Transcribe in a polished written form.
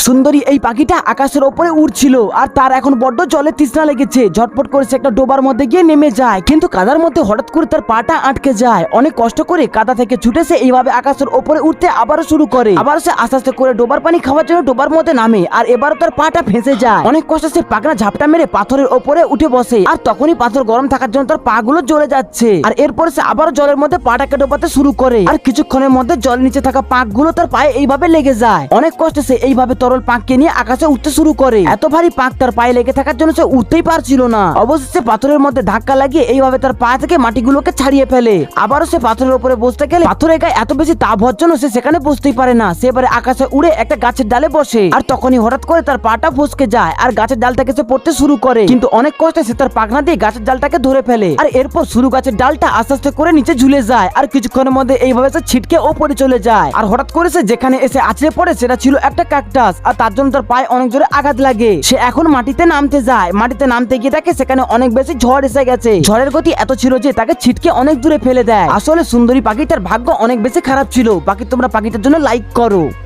সুন্দরী এই পাখিটা আকাশের ওপরে উড়ছিল আর তার এখন বড্ড জলে তৃষ্ণা লেগেছে। ঝটপট করে সে একটা ডোবার মধ্যে গিয়ে নেমে যায়, কিন্তু কাদার মধ্যে হঠাৎ করে তার পাটা আটকে যায়। অনেক কষ্ট করে কাদা থেকে ছুটে সে এইভাবে আকাশের ওপরে উঠতে আবারও শুরু করে। আবার সে আস্তে আস্তে করে ডোবার পানি খাওয়ার জন্য ডোবার মধ্যে নামে, আর এবারও তার পাটা ফেঁসে যায়। অনেক কষ্টে সে পাখনা ঝাপটা মেরে পাথরের ওপরে উঠে বসে, আর তখনই পাথর গরম থাকার জন্য তার পা গুলো জ্বলে যাচ্ছে। আর এরপরে সে আবারও জলের মধ্যে পাটাকে ডোবাতে শুরু করে, আর কিছুক্ষণের মধ্যে জলের নিচে থাকা পাক গুলো তার পায়ে এইভাবে লেগে যায়। অনেক কষ্টে সে এইভাবে তরল পাককে নিয়ে আকাশে উঠতে শুরু করে। এত ভারী পাক তার পায়ে লেগে থাকার জন্য সে উঠতেই পারছিল না। অবশেষে পাথরের মধ্যে ধাক্কা লাগিয়ে এইভাবে তার পা থেকে মাটিগুলোকে ছাড়িয়ে ফেলে। আবারও সে পাথরের উপরে বসতে গেলে পাথরের গায়ে এত বেশি তাপ হওয়ার জন্য সে সেখানে বসতেই পারে না। সে এবারে আকাশে উড়ে একটা গাছের ডালে বসে, আর তখনই হঠাৎ করে তার পাটা ফসকে যায় আর গাছের ডাল থেকে সে পড়তে শুরু করে। কিন্তু অনেক কষ্টে সে তার পাখনা দিয়ে গাছের ডালটাকে ধরে ফেলে, আর এরপর শুরু গাছের ডালটা আস্তে আস্তে করে নিচে ঝুলে যায়। আর কিছুক্ষণের মধ্যে এইভাবে সে ছিটকে ওপরে চলে যায়। আর হঠাৎ করে সে যেখানে এসে আছড়ে পড়ে সেটা ছিল একটা ক্যাকটাস, আর তার জন্য তার পায়ে অনেক জোরে আঘাত লাগে। সে এখন মাটিতে নামতে যায়। মাটিতে নামতে গিয়ে দেখে সেখানে অনেক বেশি ঝড় এসে গেছে। ঝড়ের গতি এত ছিল যে তাকে ছিটকে অনেক দূরে ফেলে দেয়। আসলে সুন্দরী পাখিটার ভাগ্য অনেক বেশি খারাপ ছিল। বাকি তোমরা পাখিটার জন্য লাইক করো।